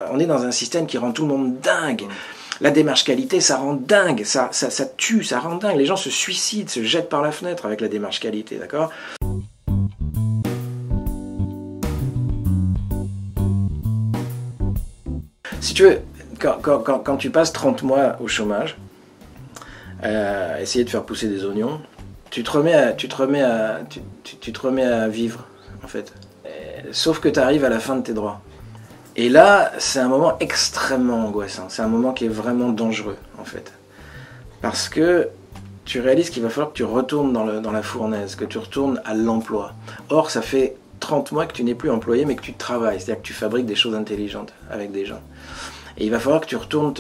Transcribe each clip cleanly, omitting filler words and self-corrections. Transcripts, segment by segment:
On est dans un système qui rend tout le monde dingue. La démarche qualité, ça rend dingue, ça tue, ça rend dingue. Les gens se suicident, se jettent par la fenêtre avec la démarche qualité, d'accord ? Si tu veux, quand tu passes 30 mois au chômage, essayer de faire pousser des oignons, tu te remets à vivre, en fait. Sauf que tu arrives à la fin de tes droits. Et là, c'est un moment extrêmement angoissant. C'est un moment qui est vraiment dangereux, en fait. Parce que tu réalises qu'il va falloir que tu retournes dans la fournaise, que tu retournes à l'emploi. Or, ça fait 30 mois que tu n'es plus employé, mais que tu travailles. C'est-à-dire que tu fabriques des choses intelligentes avec des gens. Et il va falloir que tu retournes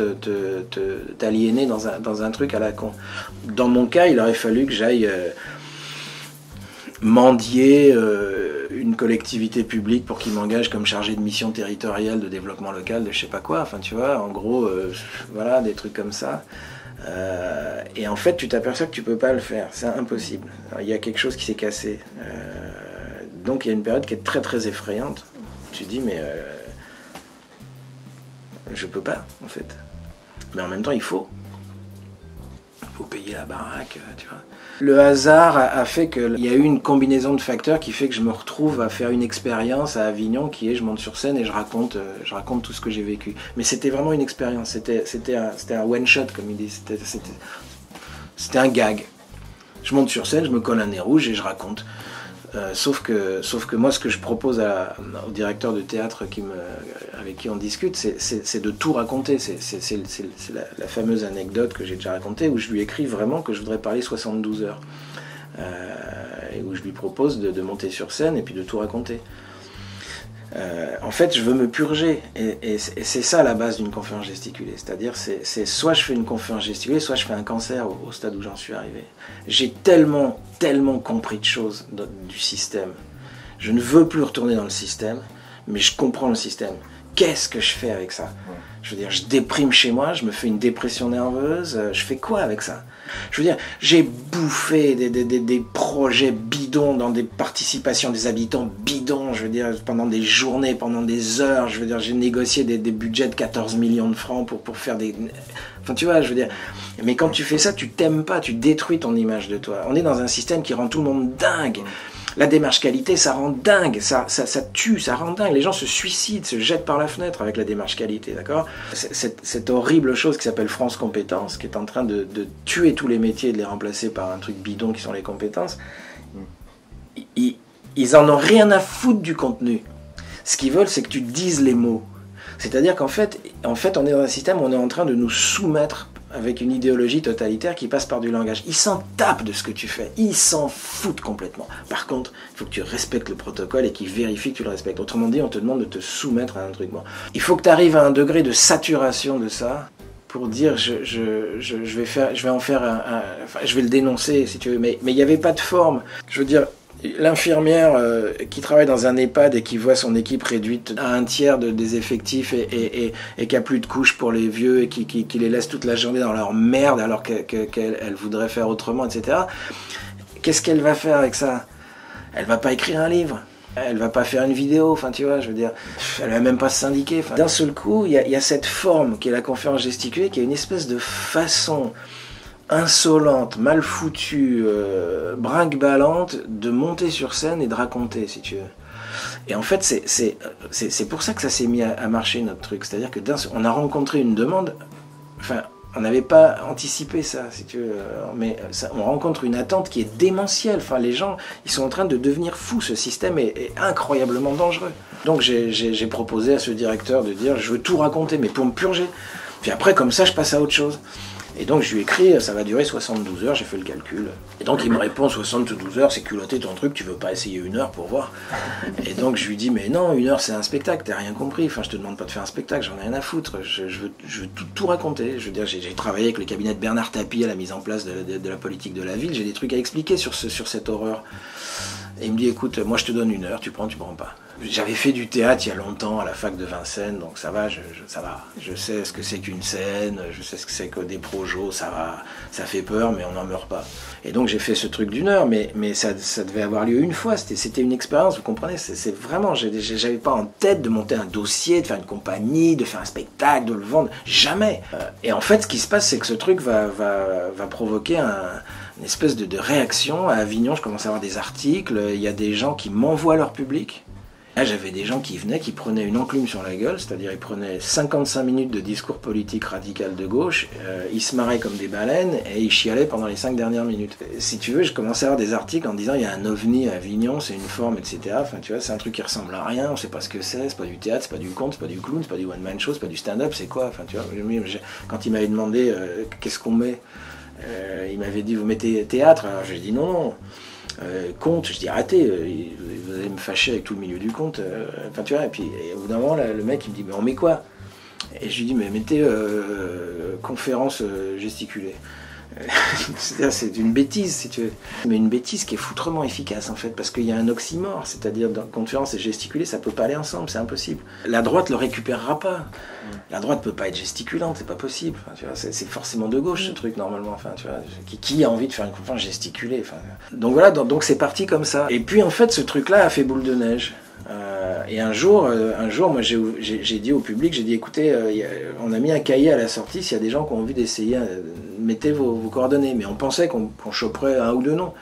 t'aliéner dans un truc à la con. Dans mon cas, il aurait fallu que j'aille mendier une collectivité publique pour qu'il m'engage comme chargé de mission territoriale de développement local, de je sais pas quoi. Enfin, tu vois, en gros, voilà, des trucs comme ça. Et en fait, tu t'aperçois que tu peux pas le faire. C'est impossible. Alors, il y a quelque chose qui s'est cassé. Donc, il y a une période qui est très, très effrayante. Tu te dis, mais... je peux pas, en fait. Mais en même temps, il faut payer la baraque, tu vois. Le hasard a fait qu'il y a eu une combinaison de facteurs qui fait que je me retrouve à faire une expérience à Avignon qui est, je monte sur scène et je raconte tout ce que j'ai vécu. Mais c'était vraiment une expérience, c'était un one-shot, comme ils disent, c'était un gag. Je monte sur scène, je me colle un nez rouge et je raconte. Sauf que moi, ce que je propose au directeur de théâtre avec qui on discute, c'est de tout raconter. C'est la fameuse anecdote que j'ai déjà racontée, où je lui écris vraiment que je voudrais parler 72 heures. Et où je lui propose de monter sur scène et puis de tout raconter. En fait, je veux me purger. Et c'est ça la base d'une conférence gesticulée. C'est-à-dire, c'est soit je fais une conférence gesticulée, soit je fais un cancer au stade où j'en suis arrivé. J'ai tellement compris de choses du système. Je ne veux plus retourner dans le système, mais je comprends le système. Qu'est-ce que je fais avec ça ? Je veux dire, je déprime chez moi, je me fais une dépression nerveuse, je fais quoi avec ça ? Je veux dire, j'ai bouffé des projets bidons dans des participations des habitants bidons, je veux dire, pendant des journées, pendant des heures, je veux dire, j'ai négocié des budgets de 14 millions de francs pour faire des... Enfin, tu vois, je veux dire, mais quand tu fais ça, tu t'aimes pas, tu détruis ton image de toi. On est dans un système qui rend tout le monde dingue. La démarche qualité, ça rend dingue, ça tue, ça rend dingue. Les gens se suicident, se jettent par la fenêtre avec la démarche qualité, d'accord ? Cette horrible chose qui s'appelle France Compétences, qui est en train de tuer tous les métiers et de les remplacer par un truc bidon qui sont les compétences, ils en ont rien à foutre du contenu. Ce qu'ils veulent, c'est que tu dises les mots. C'est-à-dire qu'en fait, on est dans un système où on est en train de nous soumettre avec une idéologie totalitaire qui passe par du langage. Ils s'en tapent de ce que tu fais, ils s'en foutent complètement. Par contre, il faut que tu respectes le protocole et qu'ils vérifient que tu le respectes. Autrement dit, on te demande de te soumettre à un truc. Bon. Il faut que tu arrives à un degré de saturation de ça pour dire je vais en faire enfin, je vais le dénoncer si tu veux, mais il n'y avait pas de forme. Je veux dire, l'infirmière qui travaille dans un EHPAD et qui voit son équipe réduite à un tiers des effectifs et qui a plus de couches pour les vieux et qui les laisse toute la journée dans leur merde alors qu'elle voudrait faire autrement, etc. Qu'est-ce qu'elle va faire avec ça ? Elle va pas écrire un livre. Elle va pas faire une vidéo, enfin tu vois, je veux dire, elle va même pas se syndiquer. D'un seul coup, il y a cette forme qui est la conférence gesticulée, qui est une espèce de façon insolente, mal foutue, brinque-ballante de monter sur scène et de raconter, si tu veux. Et en fait, c'est pour ça que ça s'est mis à marcher, notre truc. C'est-à-dire que on a rencontré une demande, enfin, on n'avait pas anticipé ça, si tu veux, mais on rencontre une attente qui est démentielle. Enfin, les gens, ils sont en train de devenir fous. Ce système est incroyablement dangereux. Donc j'ai proposé à ce directeur de dire, je veux tout raconter, mais pour me purger. Puis après, comme ça, je passe à autre chose. Et donc je lui ai écrit, ça va durer 72 heures, j'ai fait le calcul. Et donc il me répond, 72 heures, c'est culotté ton truc, tu veux pas essayer 1 heure pour voir ? Et donc je lui dis, mais non, 1 heure c'est un spectacle, t'as rien compris, enfin je te demande pas de faire un spectacle, j'en ai rien à foutre, je veux tout raconter. Je veux dire, j'ai travaillé avec le cabinet de Bernard Tapie à la mise en place de la politique de la ville, j'ai des trucs à expliquer sur cette horreur. Et il me dit, écoute, moi je te donne 1 heure, tu prends pas. J'avais fait du théâtre il y a longtemps à la fac de Vincennes, donc ça va, ça va. Je sais ce que c'est qu'une scène, je sais ce que c'est que des projos, ça va, ça fait peur, mais on n'en meurt pas. Et donc j'ai fait ce truc d'1 heure, mais ça devait avoir lieu une fois, c'était une expérience, vous comprenez, c'est vraiment, j'avais pas en tête de monter un dossier, de faire une compagnie, de faire un spectacle, de le vendre, jamais. Et en fait, ce qui se passe, c'est que ce truc va provoquer une espèce de réaction. À Avignon, je commence à avoir des articles, il y a des gens qui m'envoient leur public. Là, j'avais des gens qui venaient, qui prenaient une enclume sur la gueule, c'est-à-dire ils prenaient 55 minutes de discours politique radical de gauche, ils se marraient comme des baleines et ils chialaient pendant les 5 dernières minutes. Si tu veux, je commençais à avoir des articles en disant il y a un ovni à Avignon, c'est une forme, etc. Enfin, tu vois, c'est un truc qui ressemble à rien, on sait pas ce que c'est pas du théâtre, c'est pas du conte, c'est pas du clown, c'est pas du one-man show, c'est pas du stand-up, c'est quoi? Enfin, tu vois, quand il m'avait demandé qu'est-ce qu'on met, il m'avait dit vous mettez théâtre, alors j'ai dit non. Conte, je dis arrêtez, vous allez me fâcher avec tout le milieu du conte. Enfin tu vois, et puis au bout d'un moment, là, le mec il me dit mais on met quoi? Et je lui dis mais mettez conférence gesticulée. C'est une bêtise si tu veux. Mais une bêtise qui est foutrement efficace en fait, parce qu'il y a un oxymore, c'est-à-dire dans conférence et gesticuler, ça peut pas aller ensemble, c'est impossible. La droite le récupérera pas. La droite peut pas être gesticulante, c'est pas possible. Enfin, tu vois, c'est forcément de gauche ce truc normalement. Enfin, tu vois, qui a envie de faire une conférence gesticulée? Enfin, donc voilà, donc c'est parti comme ça. Et puis en fait, ce truc-là a fait boule de neige. Et un jour, moi j'ai dit au public, j'ai dit écoutez, on a mis un cahier à la sortie, s'il y a des gens qui ont envie d'essayer, mettez vos coordonnées. Mais on pensait qu'on choperait 1 ou 2 noms.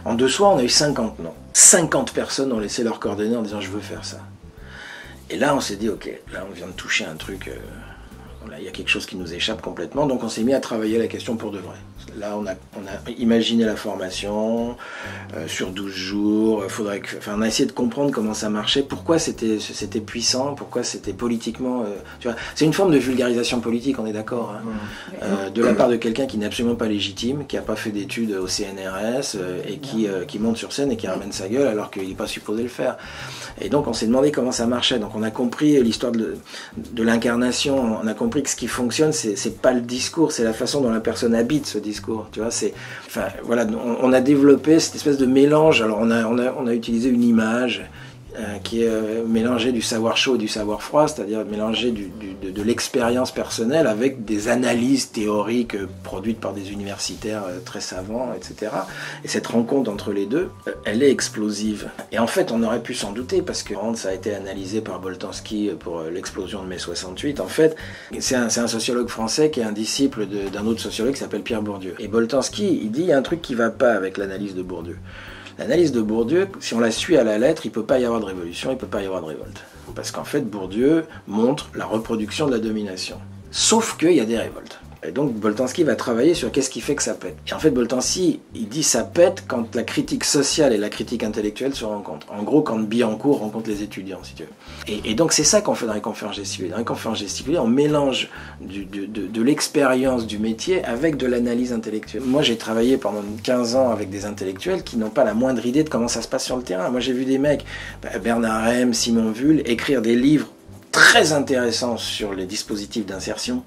En 2 soirs, on a eu 50 noms. 50 personnes ont laissé leurs coordonnées en disant je veux faire ça. Et là, on s'est dit ok, là on vient de toucher un truc, il y a quelque chose qui nous échappe complètement, donc on s'est mis à travailler la question pour de vrai. Là, on a imaginé la formation sur 12 jours. On a essayé de comprendre comment ça marchait, pourquoi c'était puissant, pourquoi c'était politiquement... tu vois, c'est une forme de vulgarisation politique, on est d'accord, hein, de la part de quelqu'un qui n'est absolument pas légitime, qui n'a pas fait d'études au CNRS et qui monte sur scène et qui ramène sa gueule alors qu'il n'est pas supposé le faire. Et donc, on s'est demandé comment ça marchait. Donc, on a compris l'histoire de l'incarnation. On a compris que ce qui fonctionne, c'est pas le discours, c'est la façon dont la personne habite ce discours. Tu vois, voilà, on a développé cette espèce de mélange. Alors on a utilisé une image qui est mélangée du savoir chaud et du savoir froid, c'est-à-dire mélangée de l'expérience personnelle avec des analyses théoriques produites par des universitaires très savants, etc. Et cette rencontre entre les deux, elle est explosive. Et en fait, on aurait pu s'en douter, parce que ça a été analysé par Boltanski pour l'explosion de mai 68. En fait, c'est un sociologue français qui est un disciple d'un autre sociologue qui s'appelle Pierre Bourdieu. Et Boltanski, il dit il y a un truc qui ne va pas avec l'analyse de Bourdieu. L'analyse de Bourdieu, si on la suit à la lettre, il ne peut pas y avoir de révolution, il ne peut pas y avoir de révolte. Parce qu'en fait, Bourdieu montre la reproduction de la domination. Sauf qu'il y a des révoltes. Et donc Boltanski va travailler sur qu'est-ce qui fait que ça pète. Et en fait, Boltanski, il dit ça pète quand la critique sociale et la critique intellectuelle se rencontrent. En gros, quand Billancourt rencontre les étudiants, si tu veux. Et donc c'est ça qu'on fait dans les conférences gesticulées. Dans les conférences gesticulées, on mélange de l'expérience du métier avec de l'analyse intellectuelle. Moi, j'ai travaillé pendant 15 ans avec des intellectuels qui n'ont pas la moindre idée de comment ça se passe sur le terrain. Moi, j'ai vu des mecs, Bernard Rem, Simon Vull, écrire des livres très intéressants sur les dispositifs d'insertion,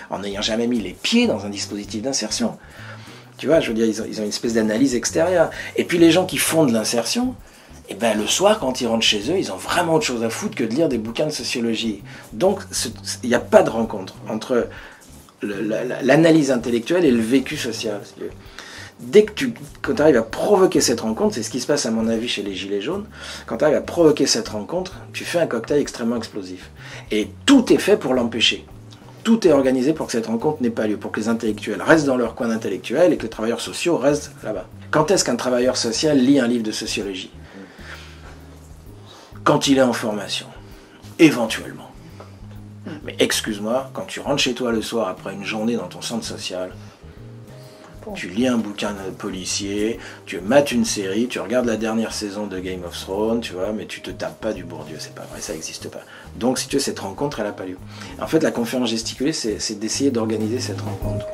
en n'ayant jamais mis les pieds dans un dispositif d'insertion. Tu vois, je veux dire, ils ont une espèce d'analyse extérieure. Et puis les gens qui font de l'insertion, eh ben, le soir, quand ils rentrent chez eux, ils ont vraiment autre chose à foutre que de lire des bouquins de sociologie. Donc, il n'y a pas de rencontre entre l'analyse intellectuelle et le vécu social. Dès que quand tu arrives à provoquer cette rencontre, c'est ce qui se passe à mon avis chez les Gilets jaunes, quand tu arrives à provoquer cette rencontre, tu fais un cocktail extrêmement explosif. Et tout est fait pour l'empêcher. Tout est organisé pour que cette rencontre n'ait pas lieu, pour que les intellectuels restent dans leur coin d'intellectuels et que les travailleurs sociaux restent là-bas. Quand est-ce qu'un travailleur social lit un livre de sociologie? Quand il est en formation, éventuellement. Mais excuse-moi, quand tu rentres chez toi le soir après une journée dans ton centre social, tu lis un bouquin de policier, tu mates une série, tu regardes la dernière saison de Game of Thrones, tu vois, mais tu te tapes pas du Bourdieu, c'est pas vrai, ça n'existe pas. Donc si tu veux, cette rencontre, elle n'a pas lieu. En fait, la conférence gesticulée, c'est d'essayer d'organiser cette rencontre.